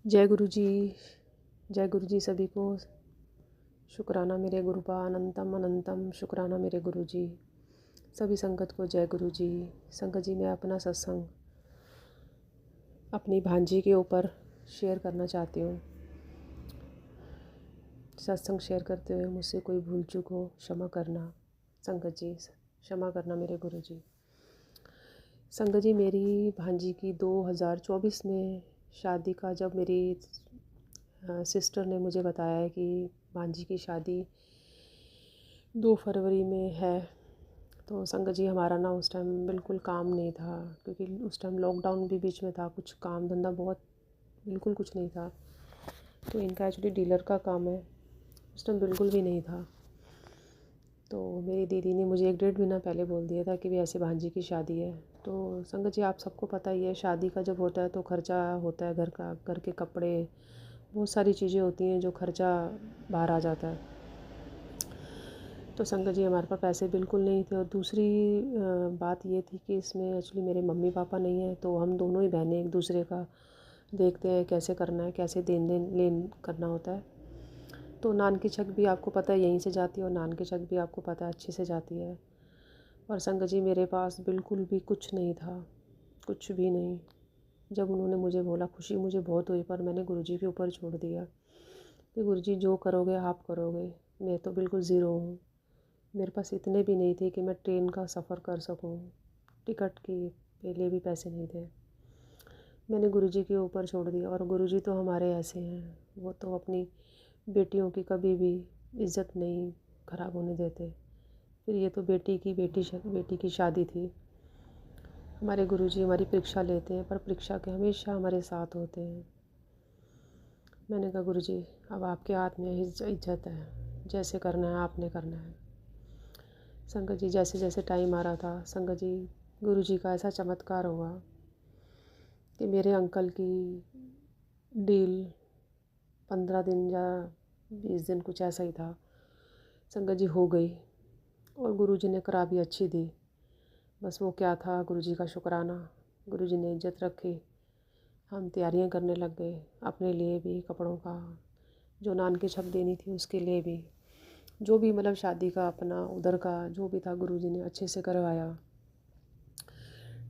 जय गुरु जी। जय गुरु जी सभी को। शुक्राना मेरे गुरुपा अनंतम अनंतम। शुक्राना मेरे गुरु जी। सभी संगत को जय गुरु जी। संगत जी, मैं अपना सत्संग अपनी भांजी के ऊपर शेयर करना चाहती हूँ। सत्संग शेयर करते हुए मुझसे कोई भूल चूक हो क्षमा करना। संगत जी क्षमा करना मेरे गुरु जी। संगत जी, मेरी भांजी की 2024 में शादी का, जब मेरी सिस्टर ने मुझे बताया है कि भांजी की शादी 2 फरवरी में है, तो संगत जी हमारा ना उस टाइम बिल्कुल काम नहीं था, क्योंकि उस टाइम लॉकडाउन भी बीच में था। कुछ काम धंधा बहुत बिल्कुल कुछ नहीं था। तो इनका एक्चुअली डीलर का काम है, उस टाइम बिल्कुल भी नहीं था। तो मेरी दीदी ने मुझे 1 डेढ़ महीना पहले बोल दिया था कि भी ऐसे भांजी की शादी है। तो संगत जी, आप सबको पता ही है, शादी का जब होता है तो खर्चा होता है घर का, घर के कपड़े, बहुत सारी चीज़ें होती हैं जो खर्चा बाहर आ जाता है। तो संगत जी हमारे पास पैसे बिल्कुल नहीं थे। और दूसरी बात ये थी कि इसमें एक्चुअली मेरे मम्मी पापा नहीं हैं, तो हम दोनों ही बहनें एक दूसरे का देखते हैं कैसे करना है, कैसे देन लेन करना होता है। तो नान की छक भी आपको पता है यहीं से जाती है, और नान की छक भी आपको पता है अच्छे से जाती है। और संगत जी मेरे पास बिल्कुल भी कुछ नहीं था, कुछ भी नहीं। जब उन्होंने मुझे बोला, खुशी मुझे बहुत हुई, पर मैंने गुरुजी के ऊपर छोड़ दिया कि गुरुजी जो करोगे आप करोगे, मैं तो बिल्कुल ज़ीरो हूँ। मेरे पास इतने भी नहीं थे कि मैं ट्रेन का सफ़र कर सकूं। टिकट के लिए भी पैसे नहीं थे। मैंने गुरुजी के ऊपर छोड़ दिया। और गुरुजी तो हमारे ऐसे हैं, वो तो अपनी बेटियों की कभी भी इज़्ज़त नहीं ख़राब होने देते। फिर ये तो बेटी की शादी थी। हमारे गुरुजी हमारी परीक्षा लेते हैं, पर परीक्षा के हमेशा हमारे साथ होते हैं। मैंने कहा गुरुजी, अब आपके हाथ में इज्जत है, जैसे करना है आपने करना है। संगत जी जैसे जैसे टाइम आ रहा था, संगत जी गुरुजी का ऐसा चमत्कार हुआ कि मेरे अंकल की डील 15 दिन या 20 दिन कुछ ऐसा ही था, संगत जी हो गई। और गुरुजी ने करा भी अच्छी दी। बस वो क्या था, गुरुजी का शुक्राना। गुरुजी ने इज्जत रखी। हम तैयारियां करने लग गए, अपने लिए भी, कपड़ों का, जो नान की छप देनी थी उसके लिए भी, जो भी मतलब शादी का अपना उधर का जो भी था, गुरुजी ने अच्छे से करवाया।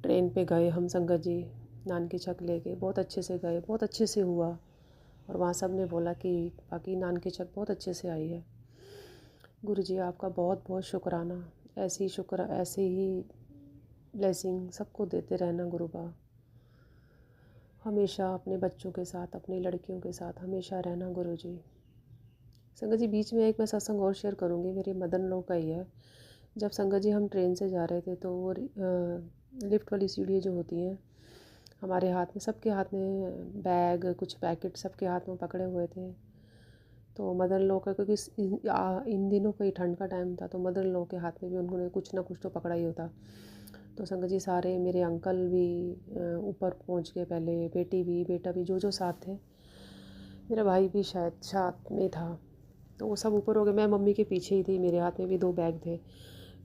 ट्रेन पे गए हम संगत जी, नान की छक लेके बहुत अच्छे से गए, बहुत अच्छे से हुआ। और वहाँ सब ने बोला कि बाकी नान की छक बहुत अच्छे से आई है। गुरुजी आपका बहुत बहुत शुक्राना। ऐसे ही ब्लेसिंग सबको देते रहना गुरुबा। हमेशा अपने बच्चों के साथ, अपनी लड़कियों के साथ हमेशा रहना गुरुजी। संगत जी बीच में एक मैं सत्संग और शेयर करूँगी, मेरे मदन लोग का ही है। जब संगत जी हम ट्रेन से जा रहे थे, तो वो लिफ्ट वाली सीढ़ी जो होती हैं, हमारे हाथ में, सबके हाथ में बैग, कुछ पैकेट सबके हाथ में पकड़े हुए थे। तो मदर इन लोग का, क्योंकि इन दिनों का ही ठंड का टाइम था, तो मदर इन लोग के हाथ में भी उन्होंने कुछ ना कुछ तो पकड़ा ही होता। तो संगत जी सारे, मेरे अंकल भी ऊपर पहुंच गए पहले, बेटी भी, बेटा भी, जो जो साथ थे, मेरा भाई भी शायद साथ में था। तो वो सब ऊपर हो गए, मैं मम्मी के पीछे ही थी, मेरे हाथ में भी 2 बैग थे।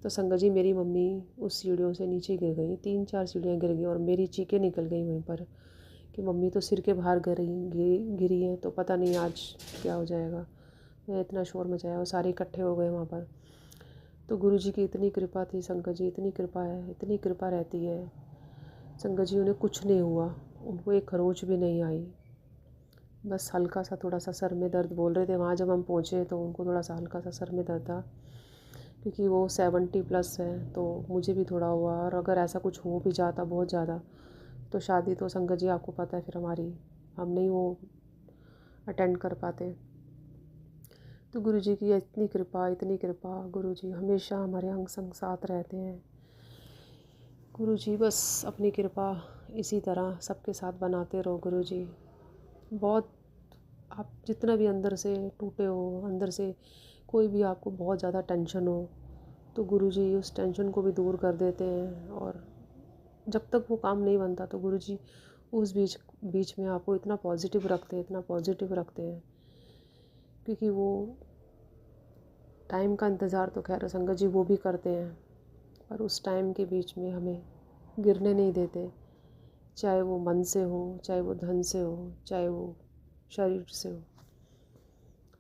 तो संगत जी मेरी मम्मी उस सीढ़ियों से नीचे गिर गई, 3-4 सीढ़ियाँ गिर गई, और मेरी चीखें निकल गई वहीं पर कि मम्मी तो सिर के बाहर गिरी हैं, तो पता नहीं आज क्या हो जाएगा। मैं इतना शोर मचाया और सारे इकट्ठे हो गए वहाँ पर। तो गुरुजी की इतनी कृपा थी संगत जी, इतनी कृपा है, इतनी कृपा रहती है संगत जी। उन्हें कुछ नहीं हुआ, उनको एक खरोच भी नहीं आई। बस हल्का सा थोड़ा सा सर में दर्द बोल रहे थे वहाँ जब हम पहुँचे, तो उनको थोड़ा सा हल्का सा सर में दर्द था, क्योंकि वो 70+ है, तो मुझे भी थोड़ा हुआ। और अगर ऐसा कुछ हो भी जाता बहुत ज़्यादा, तो शादी तो संगत जी आपको पता है फिर हमारी, हम नहीं वो अटेंड कर पाते। तो गुरुजी की इतनी कृपा, गुरुजी हमेशा हमारे अंग संग साथ रहते हैं। गुरुजी बस अपनी कृपा इसी तरह सबके साथ बनाते रहो गुरुजी। बहुत, आप जितना भी अंदर से टूटे हो, अंदर से कोई भी आपको बहुत ज़्यादा टेंशन हो, तो गुरुजी उस टेंशन को भी दूर कर देते हैं। और जब तक वो काम नहीं बनता, तो गुरुजी उस बीच बीच में आपको इतना पॉजिटिव रखते हैं, इतना पॉजिटिव रखते हैं, क्योंकि वो टाइम का इंतज़ार तो खैर संगत जी वो भी करते हैं, पर उस टाइम के बीच में हमें गिरने नहीं देते। चाहे वो मन से हो, चाहे वो धन से हो, चाहे वो शरीर से हो,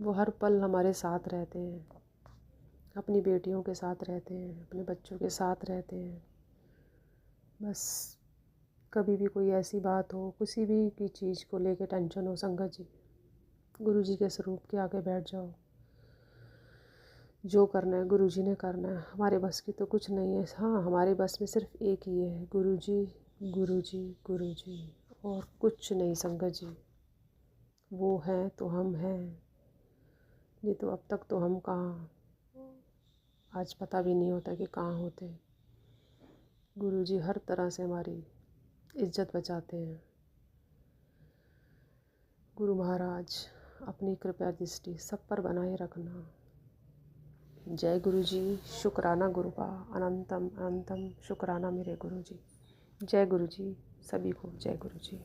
वो हर पल हमारे साथ रहते हैं, अपनी बेटियों के साथ रहते हैं, अपने बच्चों के साथ रहते हैं। बस कभी भी कोई ऐसी बात हो, किसी भी की चीज़ को लेके टेंशन हो, संगत जी, गुरु जी के स्वरूप के आगे बैठ जाओ। जो करना है गुरु जी ने करना है, हमारे बस की तो कुछ नहीं है। हाँ, हमारे बस में सिर्फ एक ही है, गुरु जी, गुरु जी, गुरु जी, और कुछ नहीं संगत जी। वो हैं तो हम हैं, नहीं तो अब तक तो हम कहाँ, आज पता भी नहीं होता कि कहाँ होते। गुरु जी हर तरह से हमारी इज्जत बचाते हैं। गुरु महाराज अपनी कृपा दृष्टि सब पर बनाए रखना। जय गुरु जी, शुक्राना गुरु का अनंतम अनंतम शुक्राना मेरे गुरु जी। जय गुरु जी, सभी को जय गुरु जी।